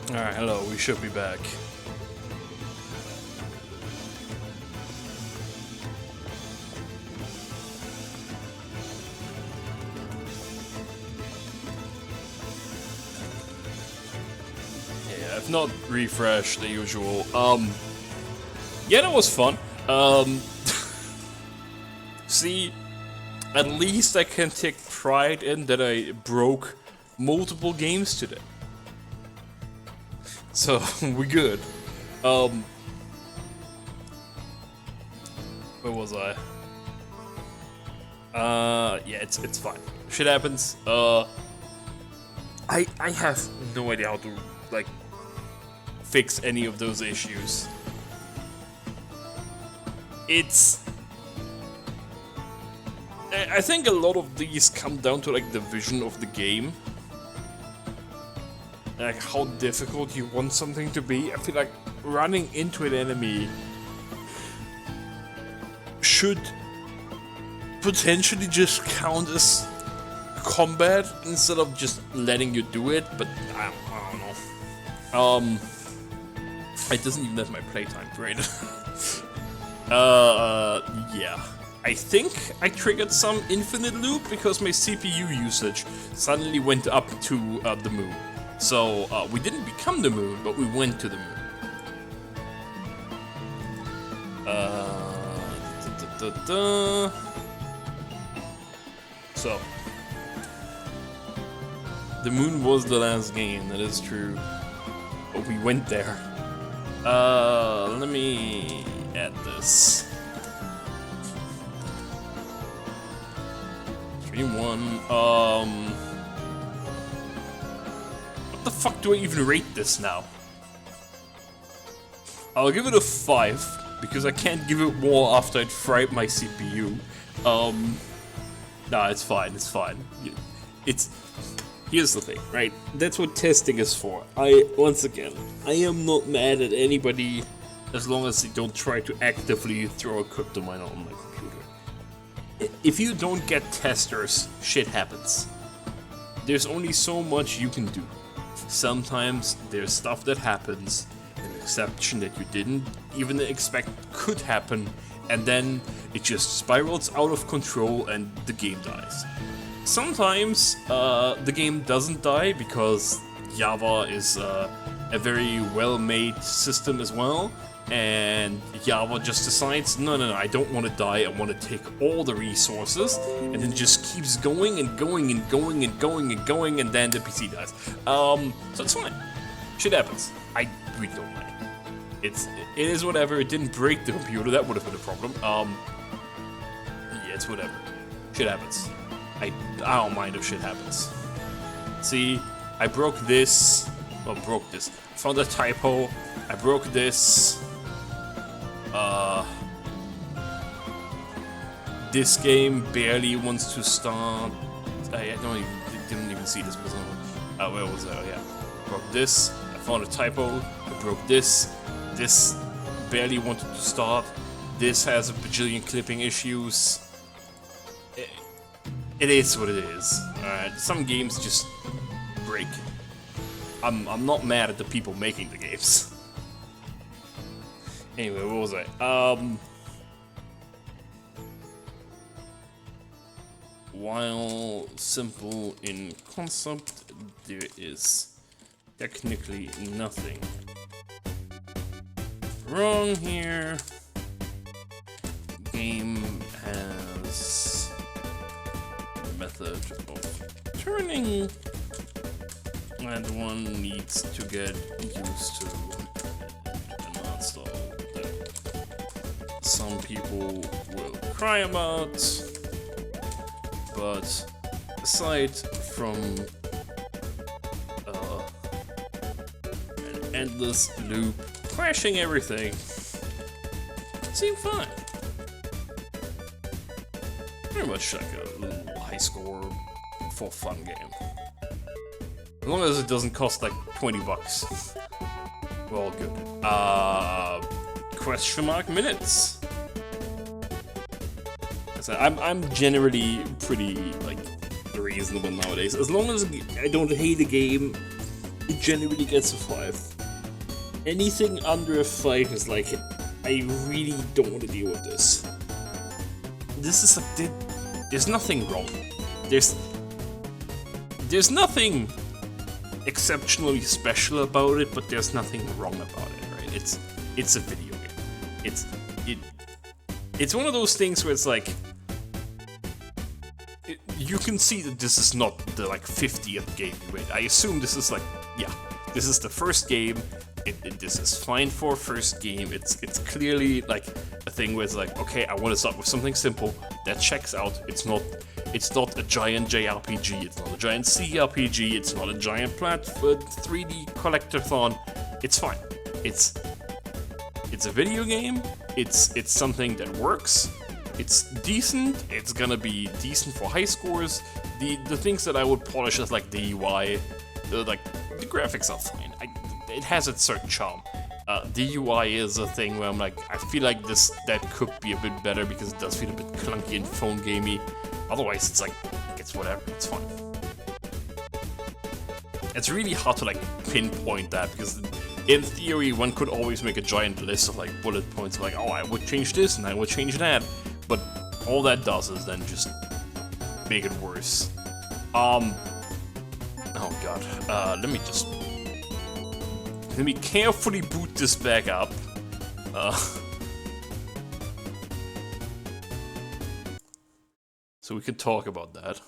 Alright, hello, we should be back. Yeah, I've not refreshed the usual. Yeah, that was fun. See, at least I can take pride in that I broke multiple games today. So, we good. Where was I? Yeah, it's fine. Shit happens. I have no idea how to, like, fix any of those issues. I think a lot of these come down to, like, the vision of the game. Like, how difficult you want something to be. I feel like running into an enemy should potentially just count as combat instead of just letting you do it, but I don't know. It doesn't even have my playtime graded. Yeah. I think I triggered some infinite loop because my CPU usage suddenly went up to the moon. So, we didn't become the moon, but we went to the moon. So, the moon was the last game, that is true. But we went there. Let me add this. 3-1, what the fuck do I even rate this now? I'll give it a 5, because I can't give it more after I'd fried my CPU. Nah, it's fine, it's fine. Here's the thing, right? That's what testing is for. Once again, I am not mad at anybody as long as they don't try to actively throw a crypto miner on my computer. If you don't get testers, shit happens. There's only so much you can do. Sometimes there's stuff that happens, an exception that you didn't even expect could happen, and then it just spirals out of control and the game dies. Sometimes the game doesn't die because Java is a very well-made system as well, and Java just decides, no, I don't want to die, I want to take all the resources, and then just keeps going and going and going and going and going, and then the PC dies. So it's fine. Shit happens. I really don't mind. It is whatever. It didn't break the computer. That would have been a problem. Yeah, it's whatever. Shit happens. I don't mind if shit happens. See, I broke this. Well, broke this. Found a typo. I broke this. This game barely wants to start. I didn't even see this. Where was I? Oh, yeah. Broke this. I found a typo. I broke this. This barely wanted to start. This has a bajillion clipping issues. It is what it is. Alright, some games just break. I'm not mad at the people making the games. Anyway, what was I? While simple in concept, there is technically nothing wrong here. Game has a method of turning, and one needs to get used to an art style that some people will cry about. But aside from an endless loop crashing everything, it seemed fine. Pretty much like a little high score for fun game. As long as it doesn't cost like $20. We're all good. Question mark minutes. I'm generally pretty, like, reasonable nowadays. As long as I don't hate a game it generally gets a 5. Anything under a 5 is like, I really don't want to deal with this. This is like, there's nothing wrong. There's nothing exceptionally special about it, but there's nothing wrong about it, right? It's a video game. It's one of those things where it's like, you can see that this is not the like 50th game you made. I assume this is like, yeah, this is the first game. This is fine for a first game. It's clearly like a thing where it's like, okay, I want to start with something simple that checks out. It's not a giant JRPG. It's not a giant CRPG. It's not a giant 3D collectathon. It's fine. It's a video game. It's something that works. It's decent. It's gonna be decent for high scores. The things that I would polish is like the UI. The graphics are fine. It has its certain charm. The UI is a thing where I'm like, I feel like that could be a bit better because it does feel a bit clunky and phone gamey. Otherwise, it's like, it's whatever, it's fine. It's really hard to like pinpoint that because in theory, one could always make a giant list of like bullet points, like, oh, I would change this and I would change that. But all that does is then just make it worse. Oh god, let me carefully boot this back up. So we can talk about that.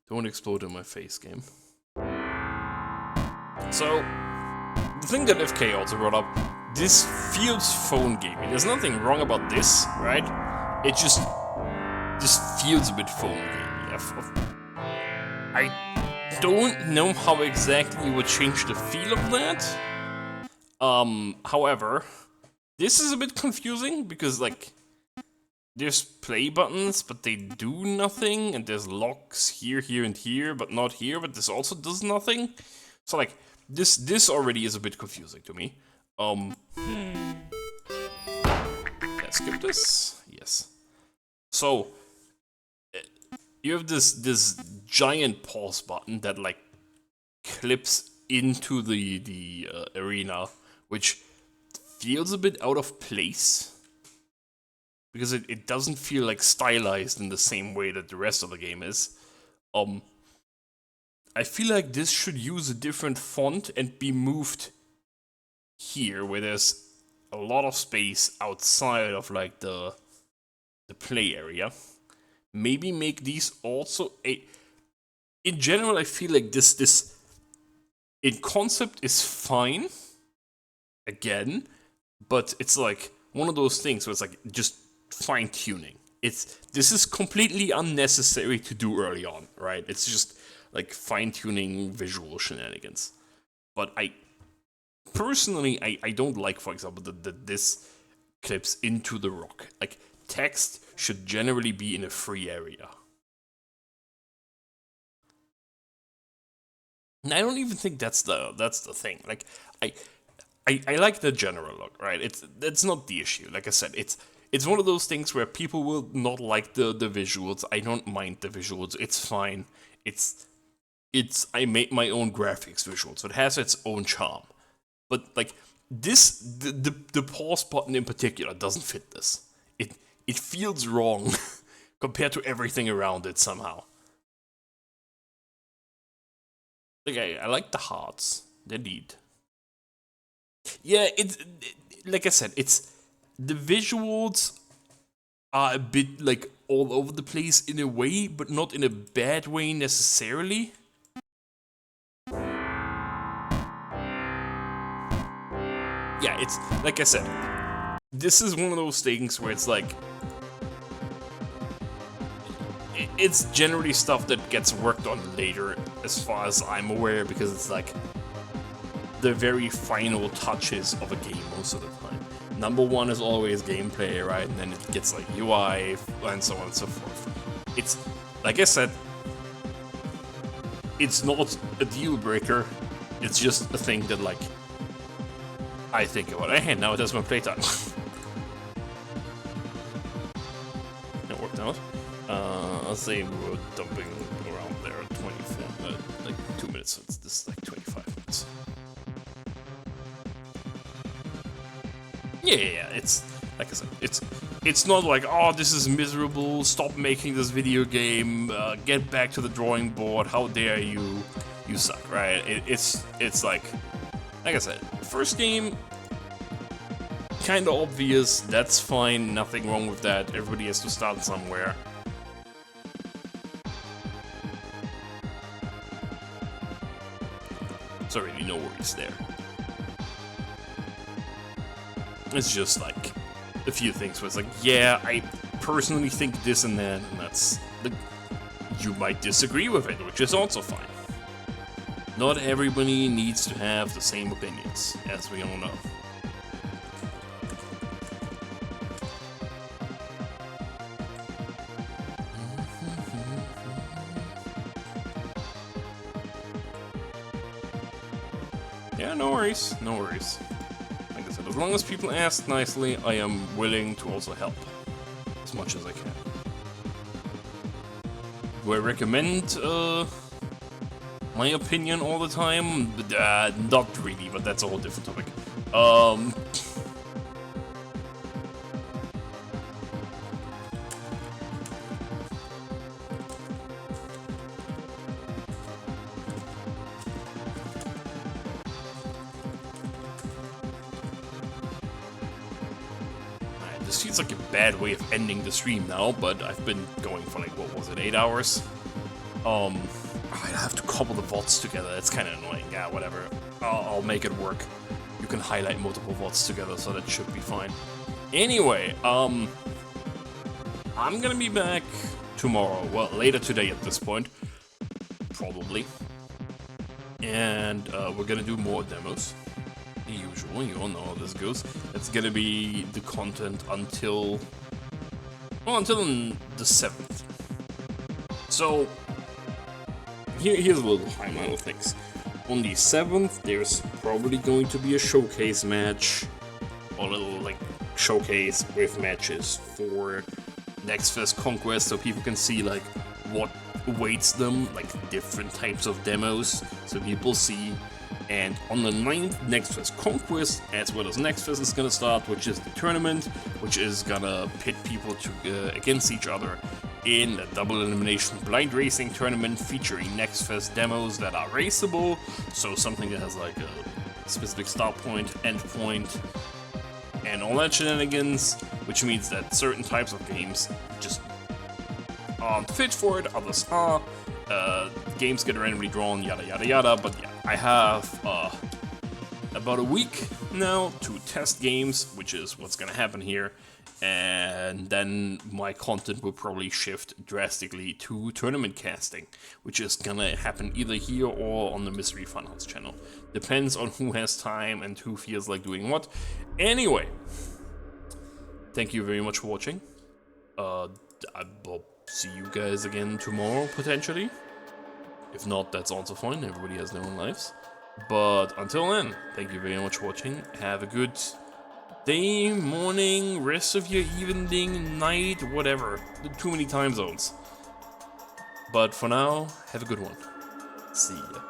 Don't explode in my face, game. So, the thing that FK also brought up, this feels phone gaming. There's nothing wrong about this, right? It just feels a bit phone gaming. I don't know how exactly you would change the feel of that. However, this is a bit confusing because like there's play buttons, but they do nothing, and there's locks here, here, and here, but not here, but this also does nothing. So like this already is a bit confusing to me. Let's skip this. Yes. So you have this giant pause button that like clips into the arena, which feels a bit out of place because it doesn't feel like stylized in the same way that the rest of the game is. I feel like this should use a different font and be moved here, where there's a lot of space outside of like the play area. Maybe make these also in general, I feel like this in concept is fine, again, but it's like one of those things where it's like just fine-tuning. This is completely unnecessary to do early on, right? It's just like fine-tuning visual shenanigans. But personally, I don't like, for example, that this clips into the rock. Like, text should generally be in a free area. And I don't even think that's the thing. Like, I like the general look, right? That's not the issue. Like I said, it's one of those things where people will not like the visuals. I don't mind the visuals. It's fine. I make my own graphics visuals, so it has its own charm. But like this, the pause button in particular doesn't fit this. It feels wrong compared to everything around it somehow. Like I like the hearts. They're neat. Yeah, like I said, the visuals are a bit like all over the place in a way, but not in a bad way necessarily. Yeah, it's like I said, this is one of those things where it's like it's generally stuff that gets worked on later, as far as I'm aware, because it's like the very final touches of a game most of the time. Number one is always gameplay, right? And then it gets like UI and so on and so forth. It's, like I said, it's not a deal breaker. It's just a thing that like I think about. Hey, now it has my playtime. No, of worked out. I'll say we were dumping around there at 24, like 2 minutes, so this is like 25 minutes. Yeah, it's, like I said, it's not like, oh, this is miserable, stop making this video game, get back to the drawing board, how dare you, you suck, right? It's like I said, first game, kinda obvious, that's fine, nothing wrong with that, everybody has to start somewhere. So really no worries there. It's just like a few things where it's like, yeah, I personally think this and that, and that's the, you might disagree with it, which is also fine. Not everybody needs to have the same opinions, as we all know. Yeah, no worries, no worries. Like I said, as long as people ask nicely, I am willing to also help. As much as I can. Do I recommend, my opinion all the time? Not really, but that's a whole different topic. This feels like a bad way of ending the stream now, but I've been going for like, what was it, 8 hours? I have to cobble the VODs together, it's kind of annoying, yeah, whatever. I'll make it work. You can highlight multiple VODs together, so that should be fine. Anyway, I'm gonna be back tomorrow, well, later today at this point, probably. And we're gonna do more demos. The usual, you all know how this goes. It's gonna be the content until, well, until the 7th. So, here's a little timeline of things. On the 7th, there's probably going to be a showcase match, or a little, like, showcase with matches for Next Fest Conquest, so people can see, like, what awaits them, like, different types of demos, so people see. And on the 9th, Next Fest Conquest, as well as Next Fest is gonna start, which is the tournament, which is gonna pit people against each other in a double elimination blind racing tournament featuring Next Fest demos that are raceable, so something that has like a specific start point, end point, and all that shenanigans, which means that certain types of games just aren't fit for it, others are. Games get randomly drawn, yada yada yada, but yeah, I have about a week now to test games, which is what's gonna happen here, and then my content will probably shift drastically to tournament casting, which is gonna happen either here or on the Mystery Funhouse channel. Depends on who has time and who feels like doing what. Anyway, thank you very much for watching. I'll see you guys again tomorrow, potentially. If not, that's also fine, everybody has their own lives. But until then, thank you very much for watching. Have a good day, morning, rest of your evening, night, whatever. Too many time zones. But for now, have a good one. See ya.